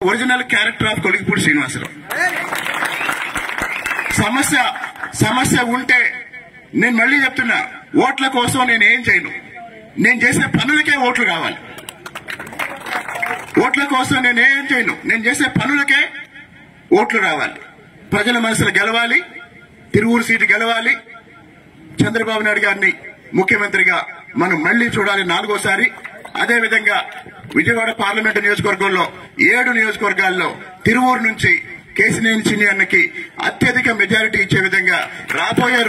Original character of Kolikapudi Srinivasarao. సమస్య ఉంటే నేను మళ్ళీ చెప్తున్నా, ఓట్ల కోసం నేను ఏం చేయను. నేను చేసే పనులకే ఓట్లు కావాలి. ఓట్ల కోసం నేను ఏం చేయను. నేను చేసే పనులకే ఓట్లు రావాలి. ప్రజల మనసులు గెలవాలి. తిరువూరు సీటు గెలవాలి. చంద్రబాబు నాయుడు గారిని ముఖ్యమంత్రిగా మనం మళ్లీ చూడాలి 4వ సారి. అదేవిధంగా విజయవాడ పార్లమెంటు నియోజకవర్గంలో 7 నియోజకవర్గాల్లో తిరువూరు నుంచి కేశినేని చిన్ని అన్నకి అత్యధిక మెజారిటీ ఇచ్చే విధంగా రాబోయే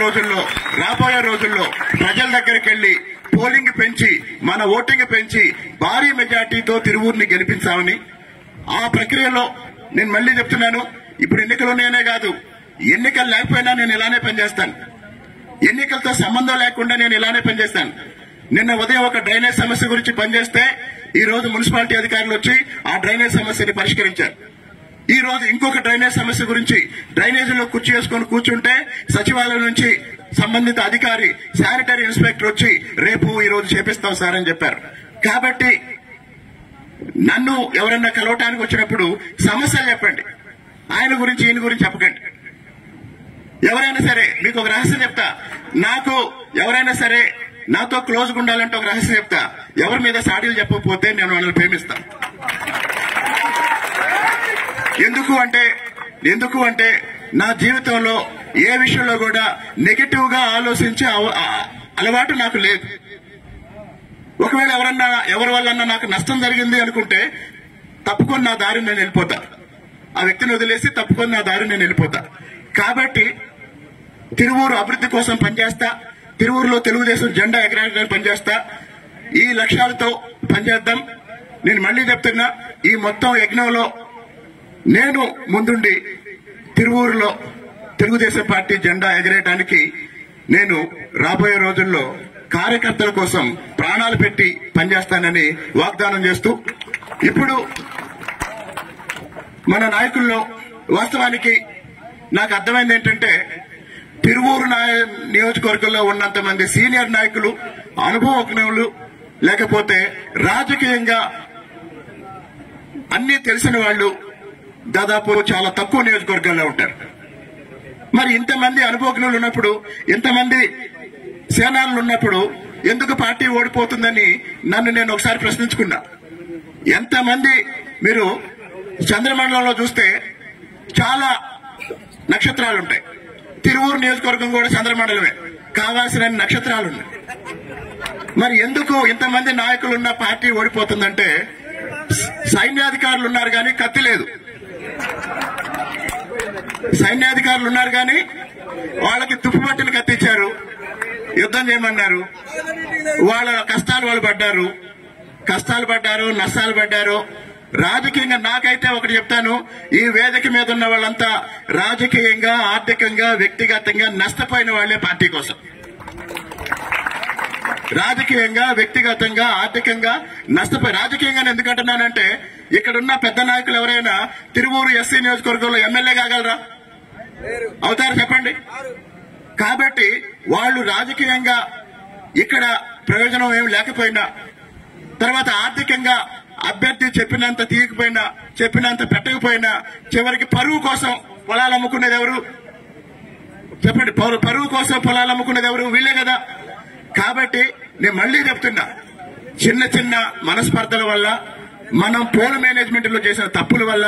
రోజుల్లో ప్రజల దగ్గరికి వెళ్లి పోలింగ్ పెంచి మన ఓటింగ్ పెంచి భారీ మెజారిటీతో తిరువూరుని గెలిపించామని, ఆ ప్రక్రియలో నేను మళ్లీ చెప్తున్నాను, ఇప్పుడు ఎన్నికలు ఉన్నాయనే కాదు, ఎన్నికలు లేకపోయినా నేను ఇలానే పనిచేస్తాను. ఎన్నికలతో సంబంధం లేకుండా నేను ఇలానే పనిచేస్తాను. నిన్న ఉదయం ఒక డ్రైనేజ్ సమస్య గురించి పనిచేస్తే ఈ రోజు మున్సిపాలిటీ అధికారులు వచ్చి ఆ డ్రైనేజ్ సమస్యని పరిష్కరించారు. ఈ రోజు ఇంకొక డ్రైనేజ్ సమస్య గురించి డ్రైనేజీలో కుర్చీ వేసుకొని కూర్చుంటే సచివాలయం నుంచి సంబంధిత అధికారి శానిటరీ ఇన్స్పెక్టర్ వచ్చి రేపు ఈ రోజు చేపిస్తాం సార్ అని చెప్పారు. కాబట్టి నన్ను ఎవరన్నా కలవటానికి వచ్చినప్పుడు సమస్యలు చెప్పండి, ఆయన గురించి ఈయన గురించి చెప్పకండి. ఎవరైనా సరే మీకు ఒక రహస్యం చెప్తా, నాకు ఎవరైనా సరే నాతో క్లోజ్గా ఉండాలంటే ఒక రహస్యం చెప్తా, ఎవరి మీద సాడీలు చెప్పకపోతే నేను వాళ్ళని ప్రేమిస్తా. ఎందుకు అంటే నా జీవితంలో ఏ విషయంలో కూడా నెగటివ్ గా ఆలోచించే అలవాటు నాకు లేదు. ఒకవేళ ఎవరి వల్ల నాకు నష్టం జరిగింది అనుకుంటే తప్పుకొని నా దారి నేను వెళ్ళిపోతా. ఆ వ్యక్తిని వదిలేసి తప్పుకొని నా దారి నేను వెళ్ళిపోతా. కాబట్టి తిరువూరు అభివృద్ధి కోసం పనిచేస్తా. తిరువూరులో తెలుగుదేశం జెండా ఎగరడానికి పనిచేస్తా. ఈ లక్ష్యాలతో పనిచేద్దాం. నేను మళ్లీ చెప్తున్నా, ఈ మొత్తం యజ్ఞంలో నేను ముందుండి తిరువూరులో తెలుగుదేశం పార్టీ జెండా ఎగరేయడానికి నేను రాబోయే రోజుల్లో కార్యకర్తల కోసం ప్రాణాలు పెట్టి పనిచేస్తానని వాగ్దానం చేస్తూ, ఇప్పుడు మన నాయకుల్లో వాస్తవానికి నాకు అర్థమైంది ఏంటంటే, తిరువూరు నియోజకవర్గంలో ఉన్నంత మంది సీనియర్ నాయకులు, అనుభవజ్ఞులు, లేకపోతే రాజకీయంగా అన్ని తెలిసిన వాళ్ళు దాదాపు చాలా తక్కువ నియోజకవర్గాల్లో ఉంటారు. మరి ఇంతమంది అనుభవజ్ఞులు ఉన్నప్పుడు, ఇంతమంది సేనాలు ఉన్నప్పుడు ఎందుకు పార్టీ ఓడిపోతుందని నన్ను నేను ఒకసారి ప్రశ్నించుకున్నా. ఎంతమంది మీరు చంద్రమండలంలో చూస్తే చాలా నక్షత్రాలు ఉంటాయి. తిరువూరు నియోజకవర్గం కూడా చంద్రమండలమే, కావాల్సిన నక్షత్రాలు ఉన్నాయి. మరి ఎందుకు ఇంతమంది నాయకులు ఉన్న పార్టీ ఓడిపోతుందంటే, సైన్యాధికారులు ఉన్నారు కానీ కత్తి లేదు. సైన్యాధికారులు ఉన్నారు కానీ వాళ్ళకి తుప్పుపట్టిన కత్తిచ్చారు, యుద్ధం చేయమన్నారు. వాళ్ళ కష్టాలు వాళ్ళు పడ్డారు, నష్టాలు పడ్డారు. రాజకీయంగా నాకైతే ఒకటి చెప్తాను, ఈ వేదిక మీద ఉన్న వాళ్ళంతా రాజకీయంగా, ఆర్థికంగా, వ్యక్తిగతంగా నష్టపోయిన వాళ్లే పార్టీ కోసం. రాజకీయంగా, వ్యక్తిగతంగా, ఆర్థికంగా రాజకీయంగా ఎందుకంటున్నానంటే, ఇక్కడున్న పెద్ద నాయకులు ఎవరైనా తిరువూరు ఎస్సీ నియోజకవర్గంలో ఎమ్మెల్యే కాగలరా? అవుతారు చెప్పండి. కాబట్టి వాళ్ళు రాజకీయంగా ఇక్కడ ప్రయోజనం ఏమి లేకపోయినా, తర్వాత ఆర్థికంగా అభ్యర్థి చెప్పినంత తీయకపోయినా, చెప్పినంత పెట్టకపోయినా, చివరికి పరువు కోసం పొలాలు అమ్ముకునేది ఎవరు చెప్పండి? పరువు కోసం పొలాలు అమ్ముకునేది ఎవరు? వీళ్లే కదా. కాబట్టి నేను మళ్లీ చెప్తున్నా, చిన్న మనస్పర్ధల వల్ల, మనం పోల్ మేనేజ్మెంట్ లో చేసిన తప్పుల వల్ల,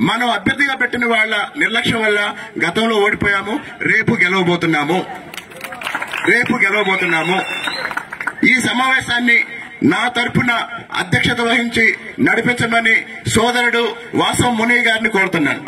మనం అభ్యర్థిగా పెట్టిన వాళ్ళ నిర్లక్ష్యం వల్ల గతంలో ఓడిపోయాము. రేపు గెలవబోతున్నాము. ఈ సమావేశాన్ని నా తరపున అధ్యక్షత వహించి నడిపించమని సోదరుడు వాసం ముని గారిని కోరుతున్నాను.